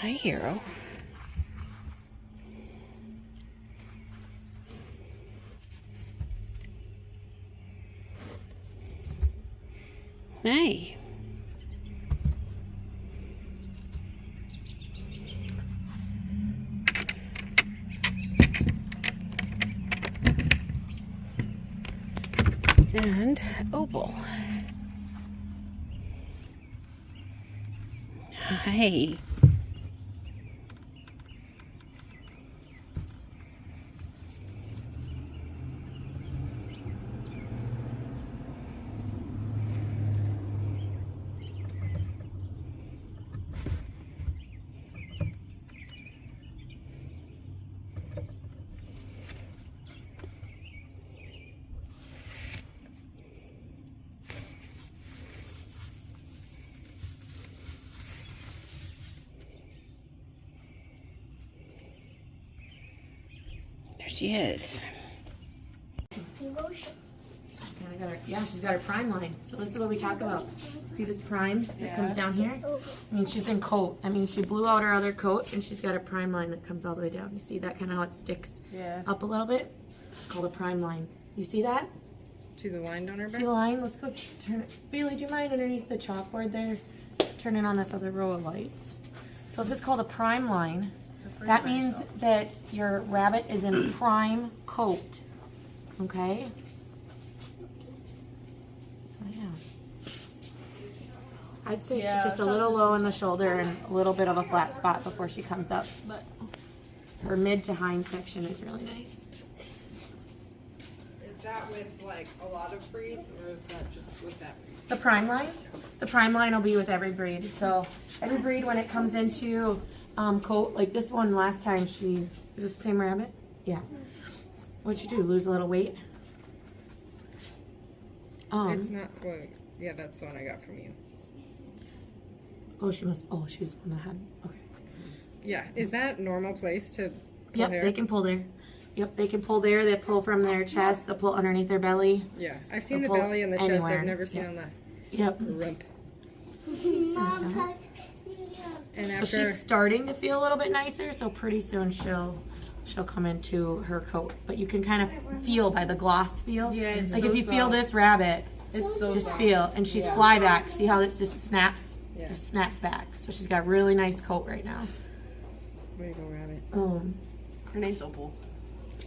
Hi, Hero. Hey. And Opal. Hi. There she is. Yeah, she's got her prime line. So this is what we talk about. See this prime that comes down here? I mean, she's in coat. I mean, she blew out her other coat and she's got a prime line that comes all the way down. You see that kind of how it sticks up a little bit? It's called a prime line. You see that? She's a line donor. See the line? Let's go turn it. Bailey, do you mind underneath the chalkboard there? Turn it on this other row of lights. So this is called a prime line. That means that your rabbit is in prime coat. Okay? So yeah. I'd say she's just a little low in the shoulder and a little bit of a flat spot before she comes up. But her mid to hind section is really nice. Is that with like a lot of breeds, or is that just with that breed? The prime line? The prime line will be with every breed. So every breed, when it comes into coat, like this one last time, is this the same rabbit? Yeah. What'd you do, lose a little weight? It's not, well, yeah, that's the one I got from you. Oh, she's the one that had, okay. Yeah, is that normal place to pull Yep, hair? they can pull there. Yep, they can pull there. They pull from their chest. They'll pull underneath their belly. Yeah, I've seen They'll the pull belly and the chest. anywhere. I've never seen Yep. on the Yep. rump. And So after, she's starting to feel a little bit nicer, so pretty soon she'll come into her coat. But you can kind of feel by the gloss feel. Yeah, it's like so if you feel soft. this rabbit, it's so just soft. feel. And she's fly back. See how it just snaps? Yeah. Just snaps back. So she's got really nice coat right now. Way to go, rabbit. Her name's Opal.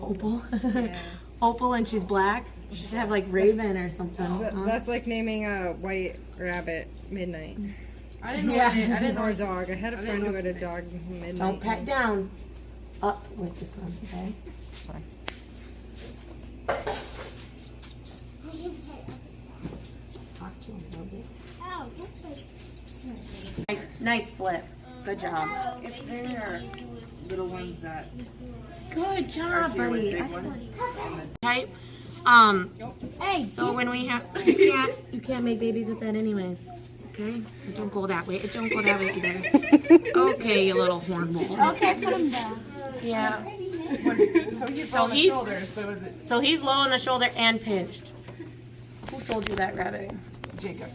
Opal. Yeah. Opal, and she's black. She should have like Raven or something. huh? That's like naming a white rabbit Midnight. I didn't know. Yeah. I didn't know. Or a dog. I had a friend know who had a its dog Midnight. Don't pet down. Up with this one, okay? Sorry. Talk to him a little bit. Nice flip. Good job. If they're little ones that Good job, here with buddy. big ones. Type. Hey. So when we have, you can't make babies with that anyways. Okay. It don't go that way. It don't go that way either. Okay, you little hornball. Okay, put him down. Yeah. So he's on the he's- shoulders, but was it So he's low on the shoulder and pinched. Who sold you that rabbit? Jacob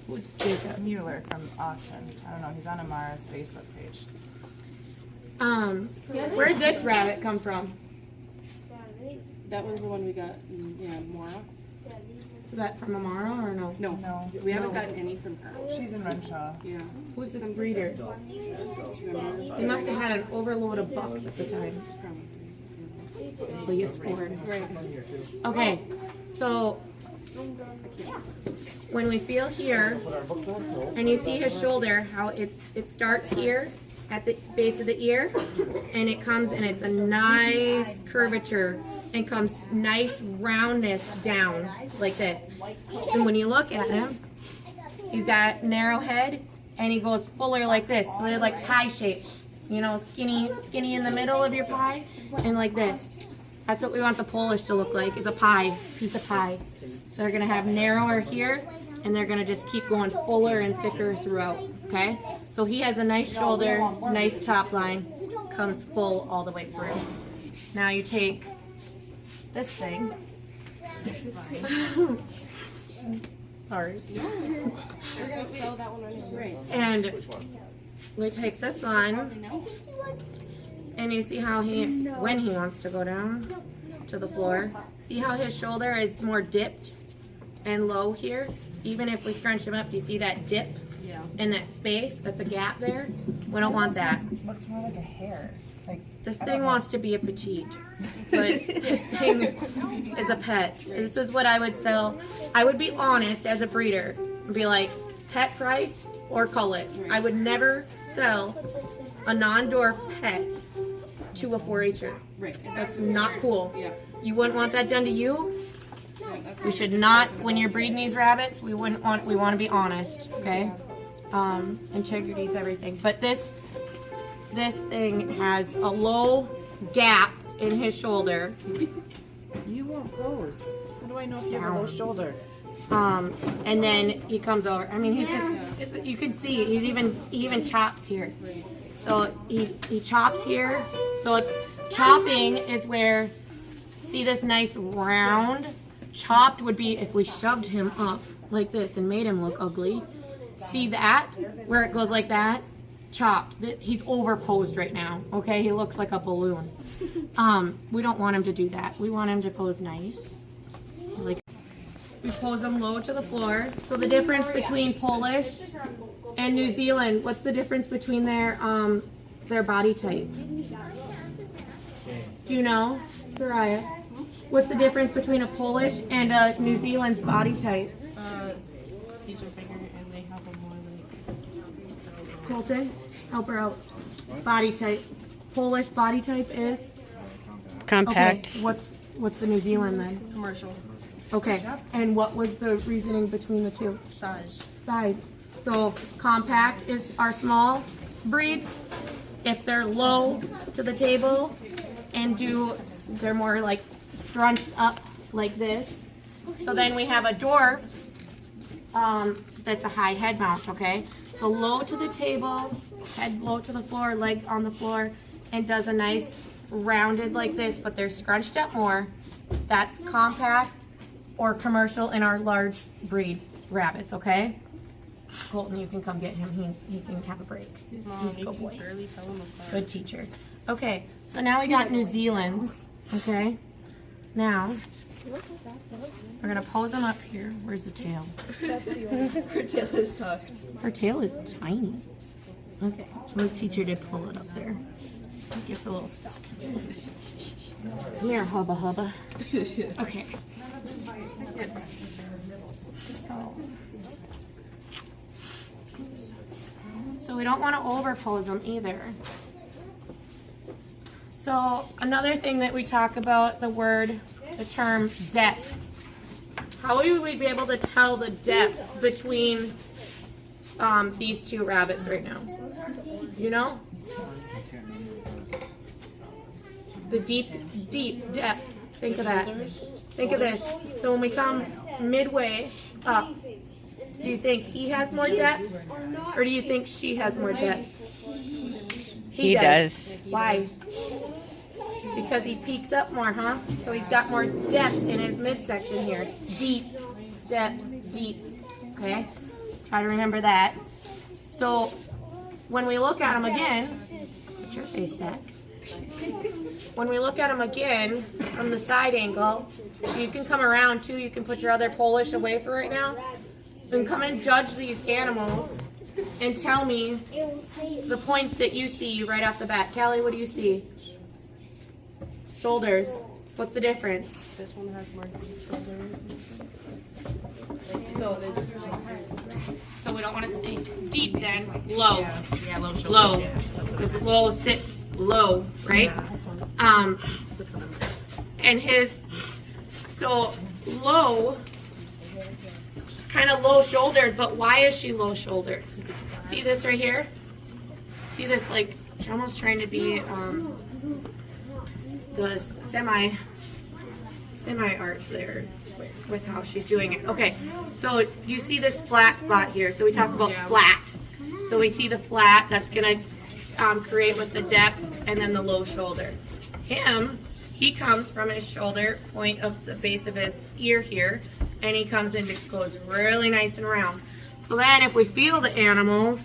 Who's Jacob? Mueller from Austin? I don't know. He's on Amara's Facebook page. Where'd this rabbit come from? That was the one we got, Mora. Is that from Amara or no? No, No, we haven't gotten any from her. she's in Renshaw. Yeah. Who's this breeder? They must have had an overload of bucks at the time. Well, you scored. Right. Okay, so when we feel here, and you see his shoulder, how it starts here at the base of the ear, and it comes and it's a nice curvature and comes nice roundness down like this. And when you look at him, he's got narrow head and he goes fuller like this. So they're like pie shaped. You know, skinny in the middle of your pie and like this. That's what we want the Polish to look like, is a pie, piece of pie. So they're gonna have narrower here and they're gonna just keep going fuller and thicker throughout, okay? So he has a nice shoulder, nice top line, comes full all the way through. Now you take this thing. Sorry. We're gonna sell that one on his right. And we take this one, and you see how when he wants to go down to the floor, see how his shoulder is more dipped and low here? Even if we scrunch him up, do you see that dip Yeah. in that space? That's a gap there. We don't want that. Looks more like a hair. Like This thing wants to be a petite, but this thing is a pet. This is what I would sell. I would be honest as a breeder and be like, pet price or cull it. I would never sell a non-dwarf pet to a 4-H'er. Right. That's not cool. Yeah. You wouldn't want that done to you. We should not, when you're breeding these rabbits, we want to be honest, okay? Integrity is everything. But this thing has a low gap in his shoulder. you won't pose. How do I know if you have a low shoulder? And then he comes over. I mean, he's just, you can see, he even chops here. So he chops here. So it's, chopping is where, see this nice round? Chopped would be if we shoved him up like this and made him look ugly. See that? Where it goes like that? Chopped. He's overposed right now, okay? He looks like a balloon. We don't want him to do that. We want him to pose nice. Like, we pose them low to the floor. So the difference between Polish and New Zealand, what's the difference between their body type? Do you know, Soraya? What's the difference between a Polish and a New Zealand's body type? These are bigger and they have a more like. Colton, help her out. Body type. Polish body type is? Compact. Okay, what's the New Zealand then? Commercial Okay, and what was the reasoning between the two? size. Size. So compact is our small breeds. If they're low to the table and they're more like scrunched up like this. So then we have a dwarf that's a high head mount, okay? So low to the table, head low to the floor, leg on the floor, and does a nice rounded like this, but they're scrunched up more. That's compact or commercial in our large breed rabbits, okay? Colton, you can come get him. He can have a break. He's a good boy. Barely tell them apart. Good teacher. Okay, so now we got New Zealand's, okay? Now, we're gonna pose them up here. Where's the tail? Her tail is tucked. Her tail is tiny. Okay, so the teacher did pull it up there. It gets a little stuck. Come here, hubba hubba. Okay. So we don't want to overpose them either. So another thing that we talk about, the term depth. How would we be able to tell the depth between these two rabbits right now? You know? The deep depth. Think of that. Think of this. So when we come midway up, do you think he has more depth? Or do you think she has more depth? He does. Why? Because he peaks up more, huh? So he's got more depth in his midsection here. Deep, depth, deep. Okay? Try to remember that. So when we look at him again, put your face back. When we look at him again from the side angle, you can come around too. You can put your other Polish away for right now. And come and judge these animals and tell me the points that you see right off the bat. Callie, what do you see? Shoulders. What's the difference? This one has more So we don't want to see deep then. Low. Yeah, low shoulder. Low. Because low sits low, right? And so low, she's kind of low shouldered, but why is she low shouldered? See this right here? See this, like, she's almost trying to be the semi arch there with how she's doing it. Okay, so do you see this flat spot here? So we talk about flat. So we see the flat, that's gonna create with the depth and then the low shoulder. He comes from his shoulder point of the base of his ear here, and he comes in, it goes really nice and round. So then if we feel the animals,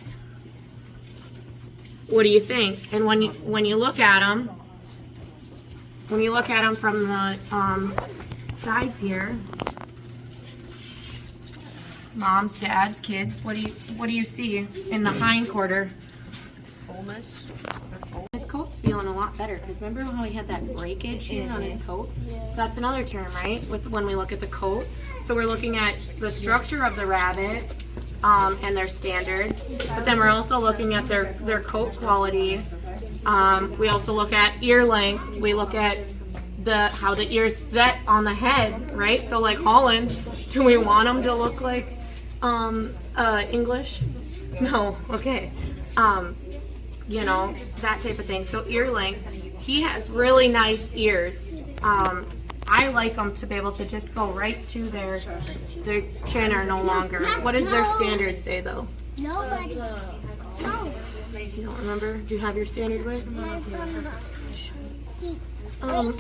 What do you think? And when you look at them, from the sides here, moms, dads, kids, what do you see in the hind quarter? Fullness. His coat's feeling a lot better because remember how he had that breakage here on his coat? So that's another term, right? When we look at the coat. So we're looking at the structure of the rabbit and their standards, but then we're also looking at their coat quality. We also look at ear length. We look at how the ears set on the head, right? So like Holland, do we want them to look like English? No. Okay. You know, that type of thing. So ear length. He has really nice ears. I like them to be able to just go right to their chin or no longer. What does their standard say though? Nobody. No. You don't remember? Do you have your standard with?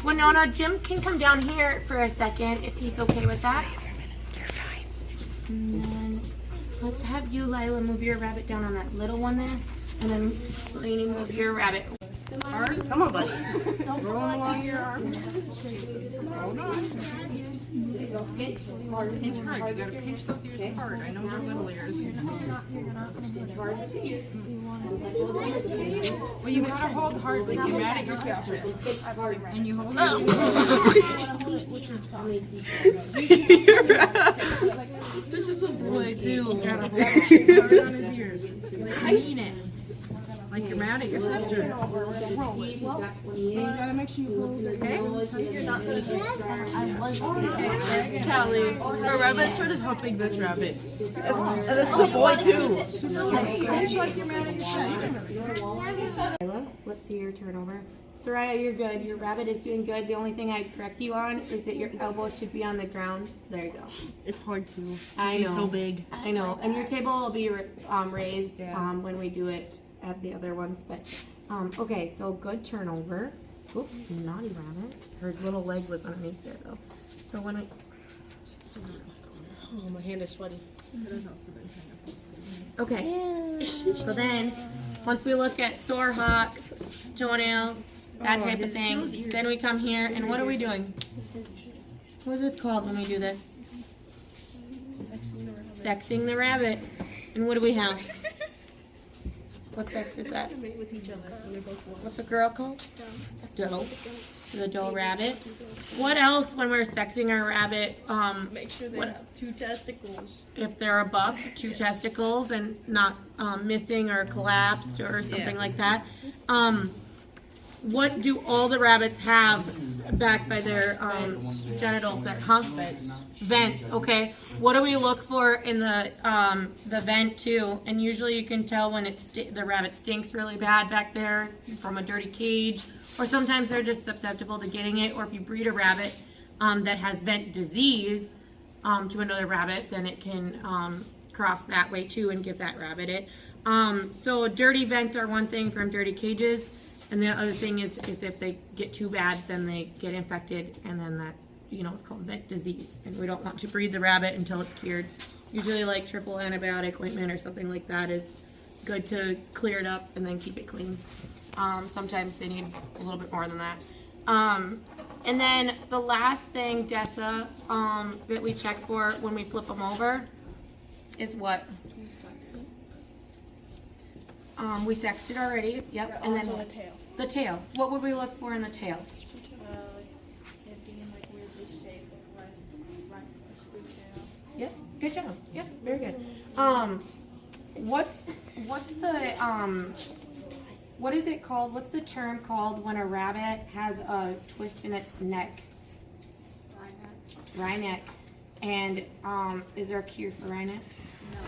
Winona, Jim can come down here for a second if he's okay with that. You're fine. And then let's have you, Lila, move your rabbit down on that little one there. And then Lainey, move your rabbit. Come on, buddy. Roll along your arm. Hold on. Pinch hard. You gotta pinch those ears hard. I know they're little ears. Well, you gotta hold hard like you're mad at your sister. And you hold This is a boy too. You gotta hold hard on his ears. Like you mean it. Like you're mad at your sister. You gotta make sure you hold it, okay? Callie, her rabbit started humping this rabbit. And this is a boy too. Pinch like you're mad at your sister. Lila, let's see your turnover. Soraya, you're good. Your rabbit is doing good. The only thing I'd correct you on is that your elbow should be on the ground. There you go. It's hard to. I He's know. so big. I know. And your table will be raised when we do it at the other ones. But okay, so good turnover. Oop, naughty rabbit. Her little leg was underneath there though. So when I Oh, my hand is sweaty. okay, so then once we look at sore hocks, toenails, that type of thing, then we come here and what are we doing? What is this called when we do this? Sexing the rabbit. And what do we have? What sex is that? What's a girl called? Doe. So the doe rabbit. What else when we're sexing our rabbit? Make sure they have 2 testicles. If they're a buck, 2 testicles and not missing or collapsed or something like that. What do all the rabbits have back by their genitals? Their hump vents. Okay. What do we look for in the vent too? And usually you can tell when the rabbit stinks really bad back there from a dirty cage, or sometimes they're just susceptible to getting it. Or if you breed a rabbit that has vent disease to another rabbit, then it can cross that way too and give that rabbit it. So dirty vents are one thing from dirty cages. And the other thing is if they get too bad, then they get infected, and then that, it's called vent disease. And we don't want to breed the rabbit until it's cured. Usually like triple antibiotic ointment or something like that is good to clear it up and then keep it clean. Sometimes they need a little bit more than that. And then the last thing, Dessa, that we check for when we flip them over is what? We sexed it already. Yep. And then the tail. the tail. What would we look for in the tail? It being like weirdly shaped, like a screw tail. Yep. Good job. Yep. Very good. What's the what is it called? What's the term called when a rabbit has a twist in its neck? Wryneck. And is there a cure for Wryneck? No.